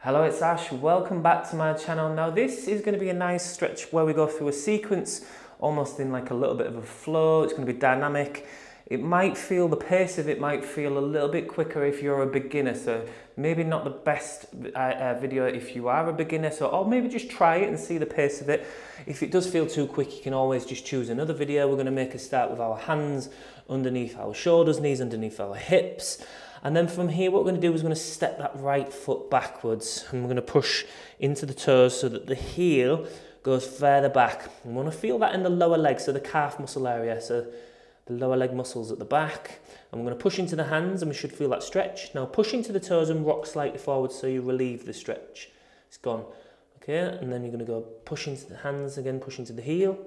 Hello, it's Ash. Welcome back to my channel. Now this is going to be a nice stretch where we go through a sequence almost in like a little bit of a flow. It's going to be dynamic. It might feel, the pace of it might feel a little bit quicker if you're a beginner, so maybe not the best video if you are a beginner, or maybe just try it and see the pace of it. If it does feel too quick, you can always just choose another video. We're going to make a start with our hands underneath our shoulders, knees underneath our hips. And then from here, what we're going to do is we're going to step that right foot backwards and we're going to push into the toes so that the heel goes further back. And we want to feel that in the lower leg, so the calf muscle area, so the lower leg muscles at the back. And we're going to push into the hands and we should feel that stretch. Now push into the toes and rock slightly forward so you relieve the stretch. It's gone. Okay, and then you're going to go push into the hands again, push into the heel.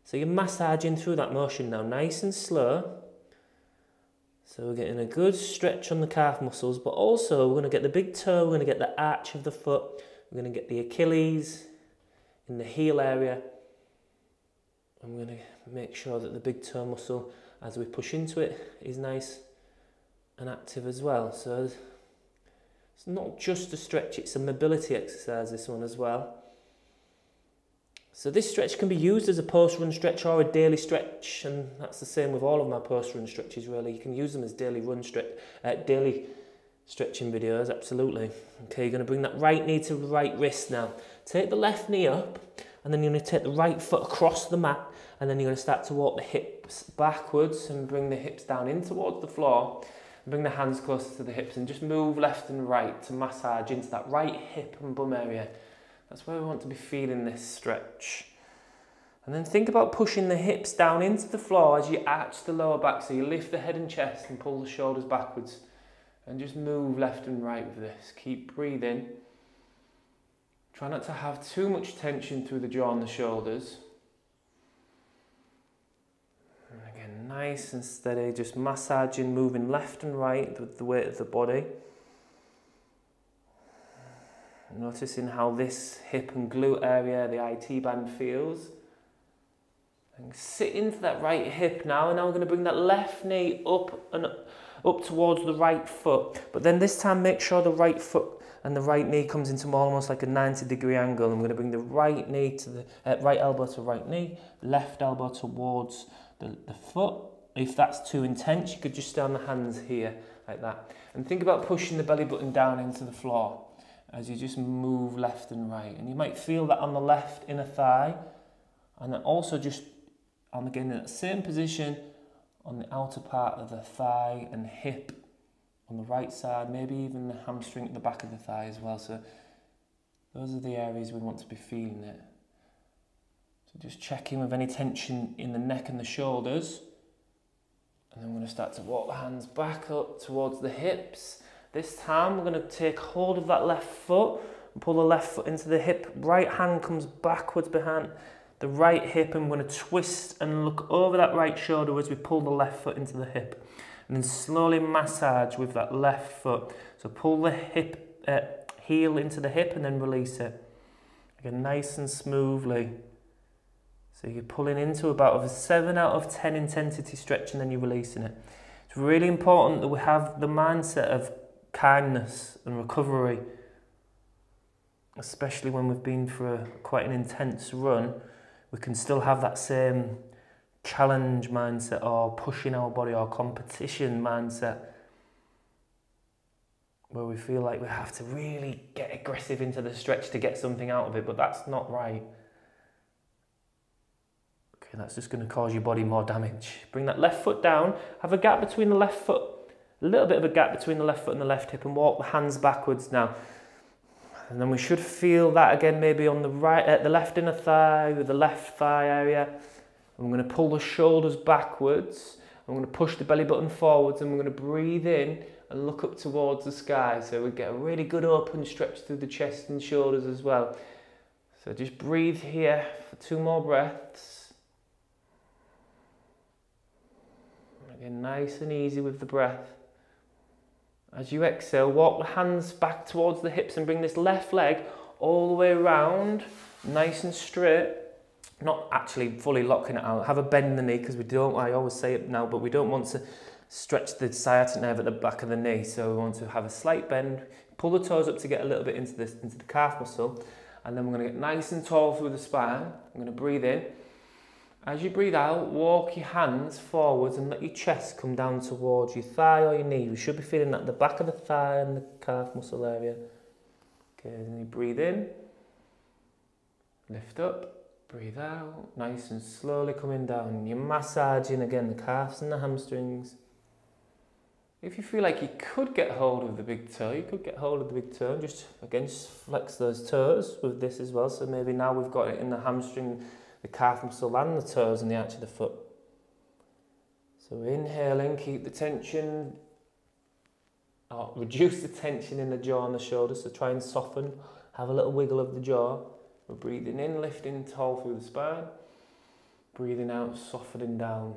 So you're massaging through that motion now, nice and slow. So we're getting a good stretch on the calf muscles, but also we're going to get the big toe, we're going to get the arch of the foot, we're going to get the Achilles in the heel area. And we're going to make sure that the big toe muscle, as we push into it, is nice and active as well. So it's not just a stretch, it's a mobility exercise, this one as well. So this stretch can be used as a post-run stretch or a daily stretch, and that's the same with all of my post-run stretches really. You can use them as daily stretching videos, absolutely. Okay, you're going to bring that right knee to the right wrist now. Take the left knee up, and then you're going to take the right foot across the mat, and then you're going to start to walk the hips backwards and bring the hips down in towards the floor. And bring the hands closer to the hips and just move left and right to massage into that right hip and bum area. That's where we want to be feeling this stretch. And then think about pushing the hips down into the floor as you arch the lower back. So you lift the head and chest and pull the shoulders backwards. And just move left and right with this. Keep breathing. Try not to have too much tension through the jaw and the shoulders. And again, nice and steady, just massaging, moving left and right with the weight of the body. Noticing how this hip and glute area, the IT band feels. And sit into that right hip now, and now we're going to bring that left knee up and up towards the right foot. But then this time make sure the right foot and the right knee comes into almost like a 90-degree angle. And we're going to bring the right knee to the right elbow to right knee, left elbow towards the foot. If that's too intense, you could just stay on the hands here like that. And think about pushing the belly button down into the floor as you just move left and right. And you might feel that on the left inner thigh, and then also just, again in that same position on the outer part of the thigh and hip on the right side, maybe even the hamstring at the back of the thigh as well. So those are the areas we want to be feeling it. So just check in with any tension in the neck and the shoulders. And then we're going to start to walk the hands back up towards the hips. This time we're going to take hold of that left foot and pull the left foot into the hip. Right hand comes backwards behind the right hip, and we're going to twist and look over that right shoulder as we pull the left foot into the hip. And then slowly massage with that left foot. So pull the hip, heel into the hip and then release it. Again, nice and smoothly. So you're pulling into about a 7 out of 10 intensity stretch and then you're releasing it. It's really important that we have the mindset of kindness and recovery, especially when we've been through quite an intense run. We can still have that same challenge mindset or pushing our body or competition mindset where we feel like we have to really get aggressive into the stretch to get something out of it, but that's not right. Okay, that's just going to cause your body more damage. Bring that left foot down, have a gap between the left foot, a little bit of a gap between the left foot and the left hip, and walk the hands backwards now. And then we should feel that again maybe on the right, the left inner thigh, with the left thigh area. And we're going to pull the shoulders backwards. I'm going to push the belly button forwards, and we're going to breathe in and look up towards the sky. So we get a really good open stretch through the chest and shoulders as well. So just breathe here for 2 more breaths. Again, nice and easy with the breath. As you exhale, walk the hands back towards the hips and bring this left leg all the way around, nice and straight. Not actually fully locking it out. Have a bend in the knee, because we don't, I always say it now, but we don't want to stretch the sciatic nerve at the back of the knee. So we want to have a slight bend, Pull the toes up to get a little bit into the calf muscle, and then we're going to get nice and tall through the spine. I'm going to breathe in. As you breathe out, walk your hands forwards and let your chest come down towards your thigh or your knee. You should be feeling that at the back of the thigh and the calf muscle area. Okay, then you breathe in, lift up, breathe out, nice and slowly coming down. You're massaging again the calves and the hamstrings. If you feel like you could get hold of the big toe, you could get hold of the big toe and just again flex those toes with this as well. So maybe now we've got it in the hamstring, the calf muscle and the toes and the arch of the foot. So inhaling, keep the tension, or reduce the tension in the jaw and the shoulders. So try and soften, have a little wiggle of the jaw. We're breathing in, lifting tall through the spine. Breathing out, softening down.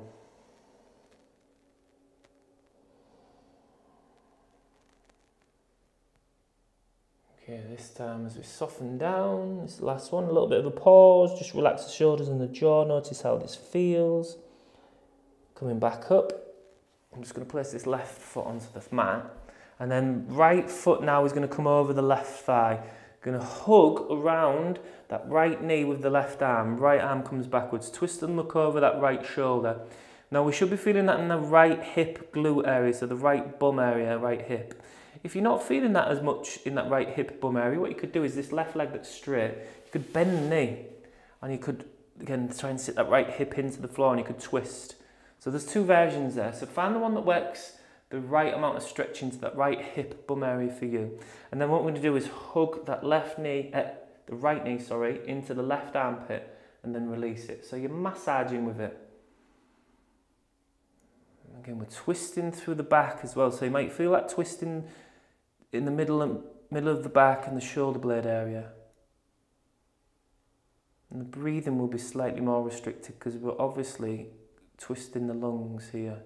Okay, this time as we soften down, this last one, a little bit of a pause, just relax the shoulders and the jaw, notice how this feels. Coming back up, I'm just going to place this left foot onto the mat, and then right foot now is going to come over the left thigh. Going to hug around that right knee with the left arm comes backwards, twist and look over that right shoulder. Now we should be feeling that in the right hip glute area, so the right bum area, right hip. If you're not feeling that as much in that right hip bum area, what you could do is this left leg that's straight, you could bend the knee and you could, again, try and sit that right hip into the floor and you could twist. So there's two versions there. So find the one that works the right amount of stretch into that right hip bum area for you. And then what we're going to do is hug that left knee, the right knee, sorry, into the left armpit and then release it. So you're massaging with it. Again, we're twisting through the back as well. So you might feel that twisting in the middle of the back and the shoulder blade area. And the breathing will be slightly more restricted because we're obviously twisting the lungs here.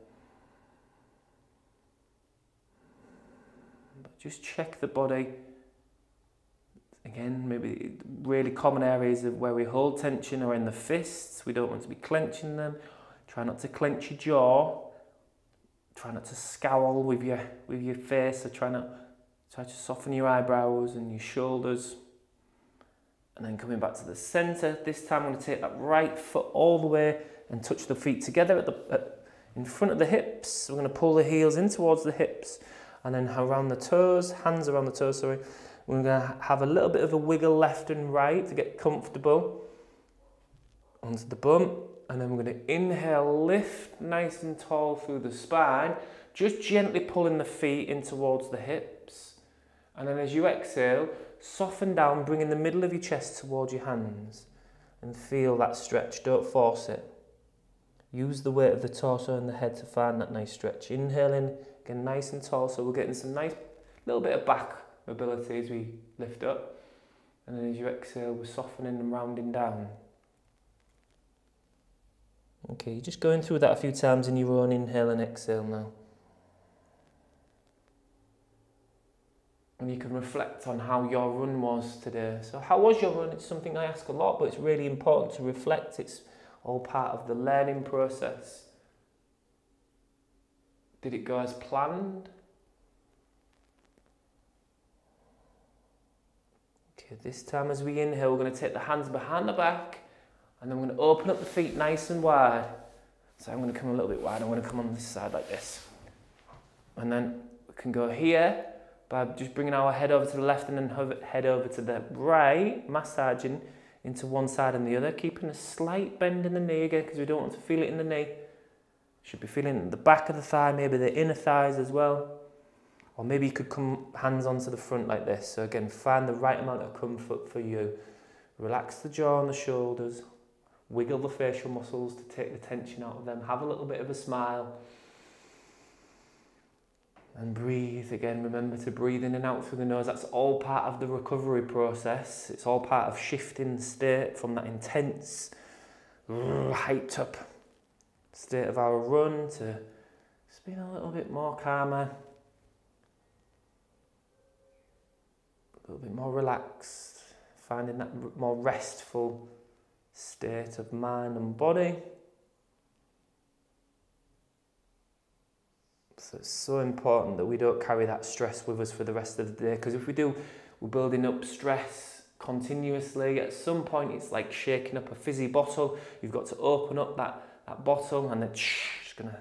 But just check the body. Again, maybe really common areas of where we hold tension are in the fists. We don't want to be clenching them. Try not to clench your jaw. Try not to scowl with your face. So try to soften your eyebrows and your shoulders. And then coming back to the center. This time I'm going to take that right foot all the way and touch the feet together in front of the hips. We're going to pull the heels in towards the hips and then around the toes, hands around the toes, sorry. We're going to have a little bit of a wiggle left and right to get comfortable onto the bum. And then we're going to inhale, lift nice and tall through the spine, just gently pulling the feet in towards the hips. And then as you exhale, soften down, bringing the middle of your chest towards your hands and feel that stretch, don't force it. Use the weight of the torso and the head to find that nice stretch. Inhaling, again nice and tall, so we're getting some nice little bit of back mobility as we lift up. And then as you exhale, we're softening and rounding down. Okay, you're just going through that a few times in your own inhale and exhale now. And you can reflect on how your run was today. So how was your run? It's something I ask a lot, but it's really important to reflect. It's all part of the learning process. Did it go as planned? Okay, this time as we inhale, we're going to take the hands behind the back and then we're going to open up the feet nice and wide. So I'm going to come a little bit wide. I'm going to come on this side like this. And then we can go here by just bringing our head over to the left and then head over to the right, massaging into one side and the other, keeping a slight bend in the knee again because we don't want to feel it in the knee. Should be feeling the back of the thigh, maybe the inner thighs as well. Or maybe you could come hands onto the front like this. So again, find the right amount of comfort for you. Relax the jaw and the shoulders. Wiggle the facial muscles to take the tension out of them. Have a little bit of a smile. And breathe again. Remember to breathe in and out through the nose. That's all part of the recovery process. It's all part of shifting the state from that intense, hyped up state of our run to just being a little bit more calmer, a little bit more relaxed, finding that more restful state of mind and body. So it's so important that we don't carry that stress with us for the rest of the day, because if we do, we're building up stress continuously. At some point, it's like shaking up a fizzy bottle. You've got to open up that bottle, and it's going to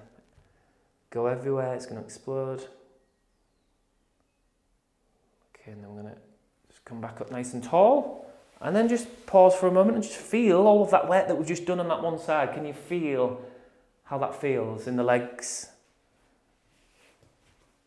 go everywhere. It's going to explode. Okay, and then we're going to just come back up nice and tall. And then just pause for a moment and just feel all of that work that we've just done on that one side. Can you feel how that feels in the legs?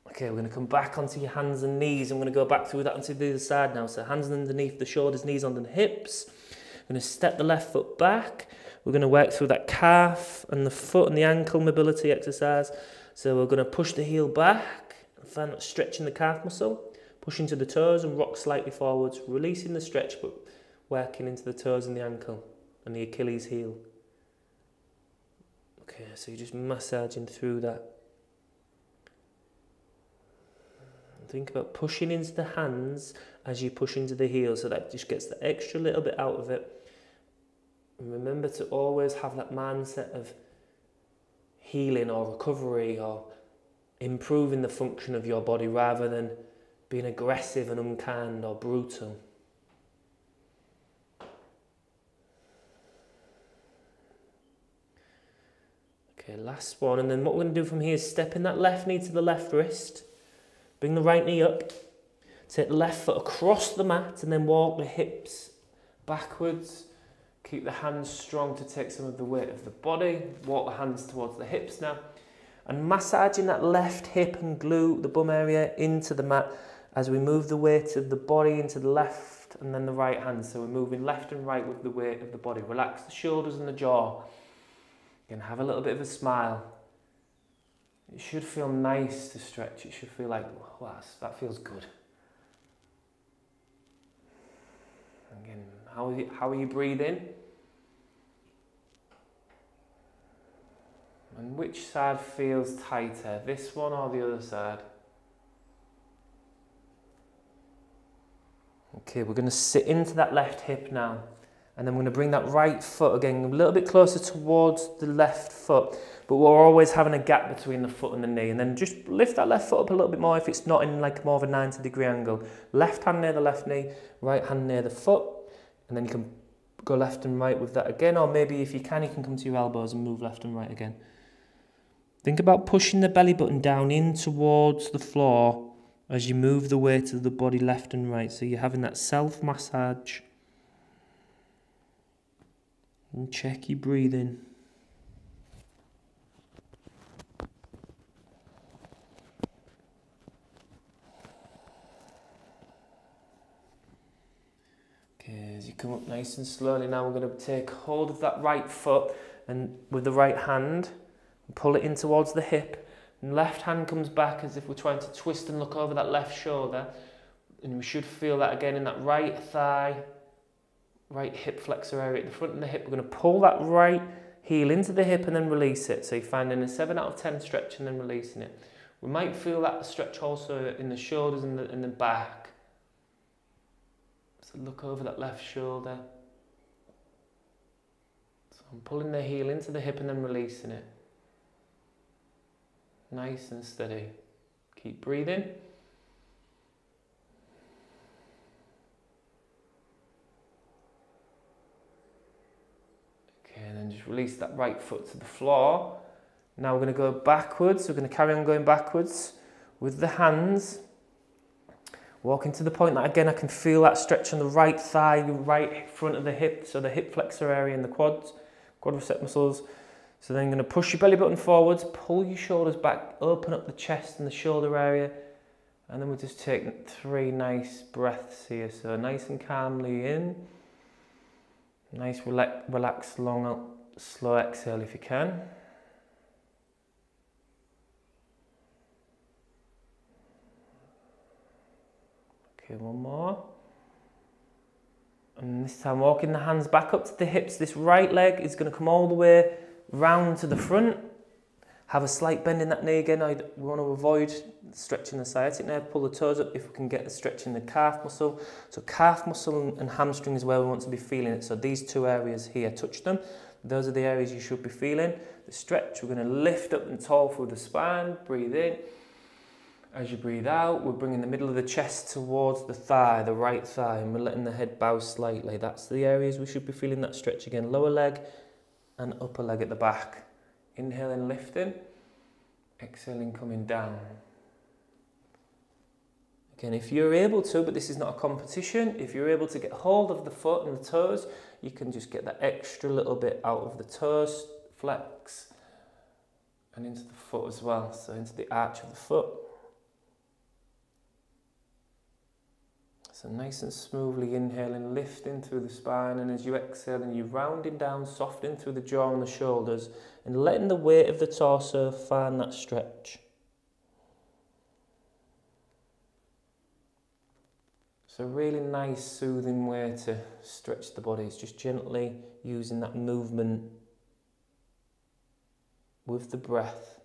Okay, we're going to come back onto your hands and knees. I'm going to go back through that onto the other side now. So hands underneath the shoulders, knees under the hips. I'm going to step the left foot back. We're going to work through that calf and the foot and the ankle mobility exercise. So we're going to push the heel back and find that stretching the calf muscle. Push into the toes and rock slightly forwards, releasing the stretch but working into the toes and the ankle and the Achilles heel. Okay, so you're just massaging through that. Think about pushing into the hands as you push into the heels, so that just gets the extra little bit out of it. And remember to always have that mindset of healing or recovery or improving the function of your body rather than being aggressive and unkind or brutal. Okay, last one. And then what we're going to do from here is step in that left knee to the left wrist. Bring the right knee up, take the left foot across the mat and then walk the hips backwards. Keep the hands strong to take some of the weight of the body. Walk the hands towards the hips now. And massaging that left hip and glute, the bum area, into the mat as we move the weight of the body into the left and then the right hand. So we're moving left and right with the weight of the body. Relax the shoulders and the jaw. Again, have a little bit of a smile. It should feel nice to stretch. It should feel like, wow, that feels good. Again, how are you breathing? And which side feels tighter, this one or the other side? Okay, we're going to sit into that left hip now. And then we're going to bring that right foot again a little bit closer towards the left foot. But we're always having a gap between the foot and the knee. And then just lift that left foot up a little bit more if it's not in like more of a 90-degree angle. Left hand near the left knee, right hand near the foot. And then you can go left and right with that again. Or maybe if you can come to your elbows and move left and right again. Think about pushing the belly button down in towards the floor as you move the weight of the body left and right. So you're having that self-massage. And check your breathing. Okay, as you come up nice and slowly now, we're going to take hold of that right foot and with the right hand, pull it in towards the hip. And left hand comes back as if we're trying to twist and look over that left shoulder. And we should feel that again in that right thigh, right hip flexor area at the front of the hip. We're going to pull that right heel into the hip and then release it. So you're finding a 7 out of 10 stretch and then releasing it. We might feel that stretch also in the shoulders and in the back. So look over that left shoulder. So I'm pulling the heel into the hip and then releasing it. Nice and steady. Keep breathing. And then just release that right foot to the floor. Now we're going to go backwards. We're going to carry on going backwards with the hands. Walking to the point that again I can feel that stretch on the right thigh, right front of the hip, so the hip flexor area and the quadricep muscles. So then you're going to push your belly button forwards, pull your shoulders back, open up the chest and the shoulder area. And then we'll just take 3 nice breaths here. So nice and calmly in. Nice, relaxed, long, slow exhale if you can. Okay, one more. And this time walking the hands back up to the hips. This right leg is going to come all the way round to the front. Have a slight bend in that knee again. We want to avoid stretching the sciatic nerve. Pull the toes up if we can get a stretch in the calf muscle. So calf muscle and hamstring is where we want to be feeling it. So these 2 areas here, touch them. Those are the areas you should be feeling. The stretch, we're going to lift up and tall through the spine, breathe in. As you breathe out, we're bringing the middle of the chest towards the thigh, the right thigh, and we're letting the head bow slightly. That's the areas we should be feeling that stretch again. Lower leg and upper leg at the back. Inhaling, lifting. Exhaling, coming down. Again, if you're able to, but this is not a competition, if you're able to get hold of the foot and the toes, you can just get that extra little bit out of the toes, flex, and into the foot as well, so into the arch of the foot. So nice and smoothly inhaling, lifting through the spine, and as you exhale, and you're rounding down, softening through the jaw and the shoulders, and letting the weight of the torso find that stretch. So a really nice, soothing way to stretch the body is just gently using that movement with the breath.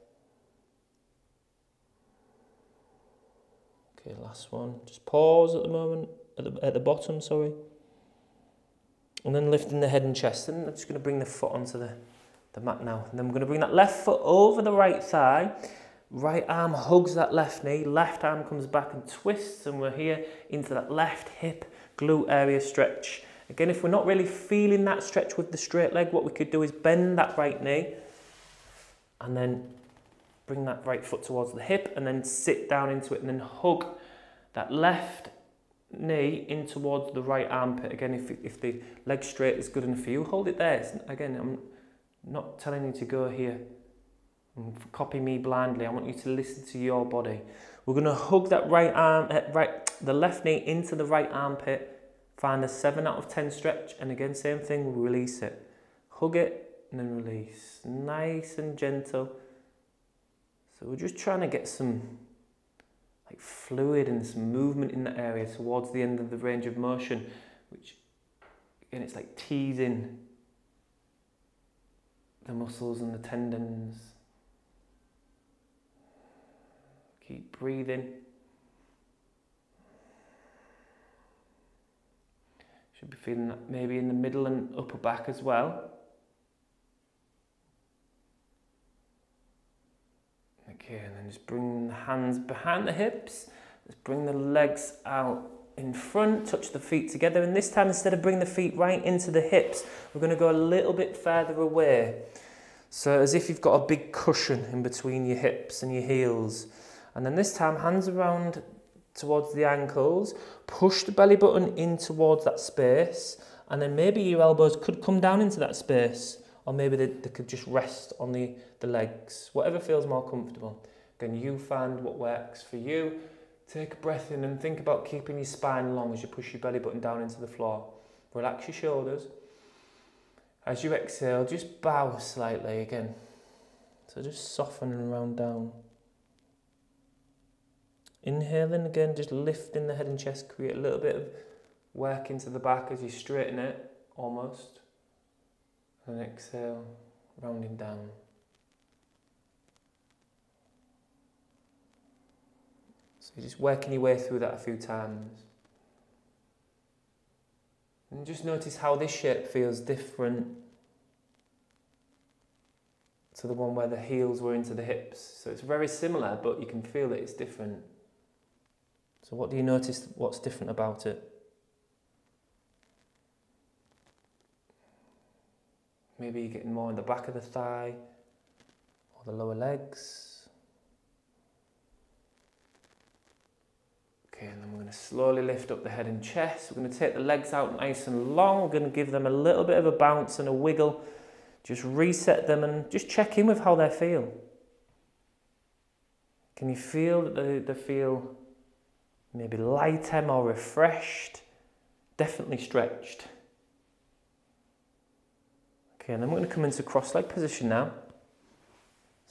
Okay, last one. Just pause at the moment, at the bottom, sorry. And then lifting the head and chest. And I'm just going to bring the foot onto the mat now. And then we're going to bring that left foot over the right thigh. Right arm hugs that left knee. Left arm comes back and twists. And we're here into that left hip glute area stretch. Again, if we're not really feeling that stretch with the straight leg, what we could do is bend that right knee. And then bring that right foot towards the hip and then sit down into it and then hug that left knee in towards the right armpit. Again, if the leg straight is good enough for you, hold it there. Again, I'm not telling you to go here and copy me blindly. I want you to listen to your body. We're going to hug that right arm, the left knee into the right armpit. Find a 7 out of 10 stretch, and again, same thing, we'll release it. Hug it and then release. Nice and gentle. So we're just trying to get some like fluid and some movement in that area towards the end of the range of motion, which again, it's like teasing the muscles and the tendons. Keep breathing. Should be feeling that maybe in the middle and upper back as well. Okay, and then just bring the hands behind the hips. Let's bring the legs out in front, touch the feet together. And this time, instead of bringing the feet right into the hips, we're going to go a little bit further away. So as if you've got a big cushion in between your hips and your heels. And then this time, hands around towards the ankles. Push the belly button in towards that space. And then maybe your elbows could come down into that space. Or maybe they could just rest on the legs, whatever feels more comfortable. Again, you find what works for you. Take a breath in and think about keeping your spine long as you push your belly button down into the floor. Relax your shoulders. As you exhale, just bow slightly again. So just soften and round down. Inhaling again, just lifting the head and chest, create a little bit of work into the back as you straighten it, almost. And exhale, rounding down. So you're just working your way through that a few times. And just notice how this shape feels different to the one where the heels were into the hips. So it's very similar, but you can feel that it's different. So what do you notice what's different about it? Maybe you're getting more in the back of the thigh or the lower legs. Okay, and then we're going to slowly lift up the head and chest. We're going to take the legs out nice and long. We're going to give them a little bit of a bounce and a wiggle. Just reset them and just check in with how they feel. Can you feel that they feel maybe lighter, more refreshed? Definitely stretched. Okay, and then we're going to come into cross-leg position now.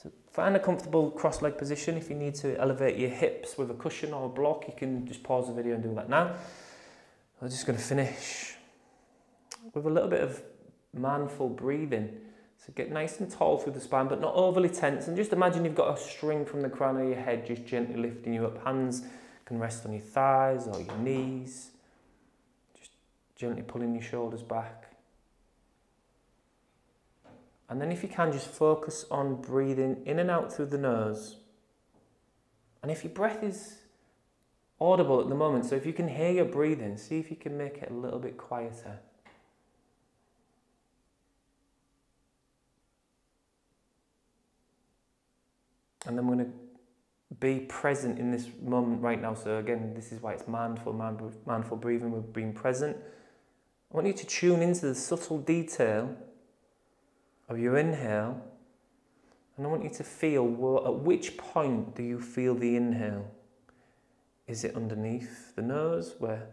So find a comfortable cross-leg position. If you need to elevate your hips with a cushion or a block, you can just pause the video and do that now. We're just going to finish with a little bit of mindful breathing. So get nice and tall through the spine, but not overly tense. And just imagine you've got a string from the crown of your head, just gently lifting you up. Hands can rest on your thighs or your knees. Just gently pulling your shoulders back. And then if you can, just focus on breathing in and out through the nose. And if your breath is audible at the moment, so if you can hear your breathing, see if you can make it a little bit quieter. And then we're going to be present in this moment right now. So again, this is why it's mindful breathing. We're being present. I want you to tune into the subtle detail of your inhale, and I want you to feel, at which point do you feel the inhale? Is it underneath the nose where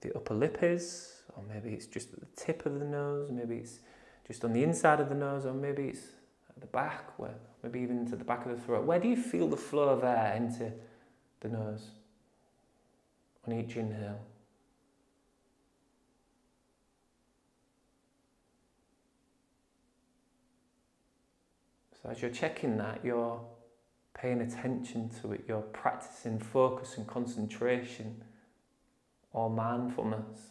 the upper lip is, or maybe it's just at the tip of the nose, maybe it's just on the inside of the nose, or maybe it's at the back, where maybe even into the back of the throat. Where do you feel the flow of air into the nose on each inhale? So as you're checking that, you're paying attention to it, you're practicing focus and concentration or mindfulness.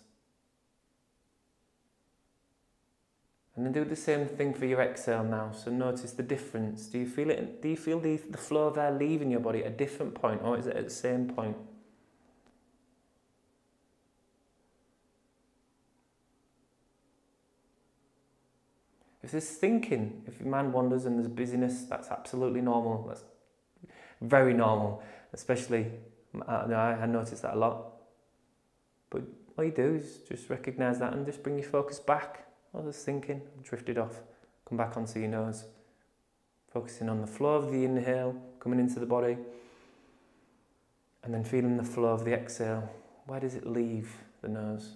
And then do the same thing for your exhale now. So notice the difference. Do you feel it? Do you feel the flow of air leaving your body at a different point, or is it at the same point? If there's thinking, if your mind wanders and there's busyness, that's absolutely normal. That's very normal, especially, I notice that a lot. But all you do is just recognise that and just bring your focus back. Oh, there's thinking, I've drifted off. Come back onto your nose. Focusing on the flow of the inhale, coming into the body. And then feeling the flow of the exhale. Where does it leave the nose?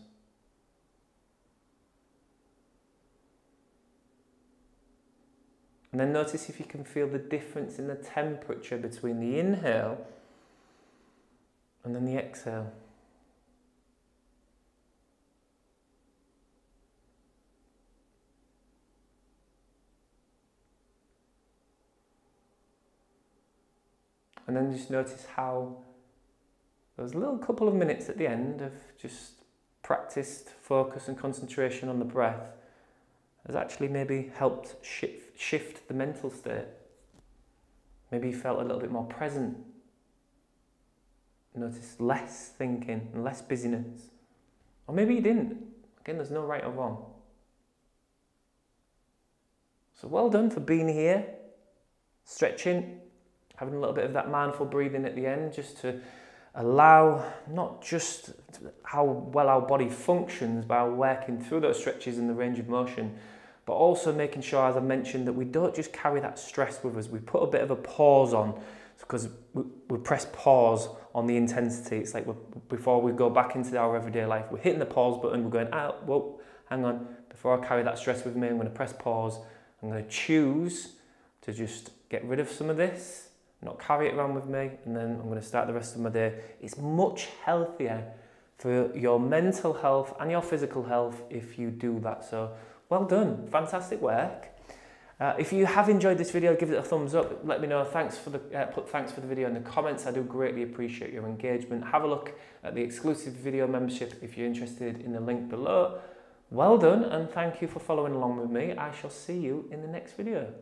And then notice if you can feel the difference in the temperature between the inhale and then the exhale. And then just notice how those little couple of minutes at the end of just practiced focus and concentration on the breath has actually maybe helped shift the mental state. Maybe you felt a little bit more present. Notice less thinking and less busyness. Or maybe you didn't. Again, there's no right or wrong. So well done for being here, stretching, having a little bit of that mindful breathing at the end, just to allow not just how well our body functions by working through those stretches and the range of motion, but also making sure, as I mentioned, that we don't just carry that stress with us. We put a bit of a pause on, because we press pause on the intensity. It's like before we go back into our everyday life, we're hitting the pause button, we're going, whoa, hang on, before I carry that stress with me, I'm going to press pause. I'm going to choose to just get rid of some of this, not carry it around with me, and then I'm going to start the rest of my day. It's much healthier for your mental health and your physical health if you do that. So well done, fantastic work. If you have enjoyed this video, give it a thumbs up. Let me know. Thanks for the video in the comments. I do greatly appreciate your engagement. Have a look at the exclusive video membership if you're interested in the link below. Well done, and thank you for following along with me. I shall see you in the next video.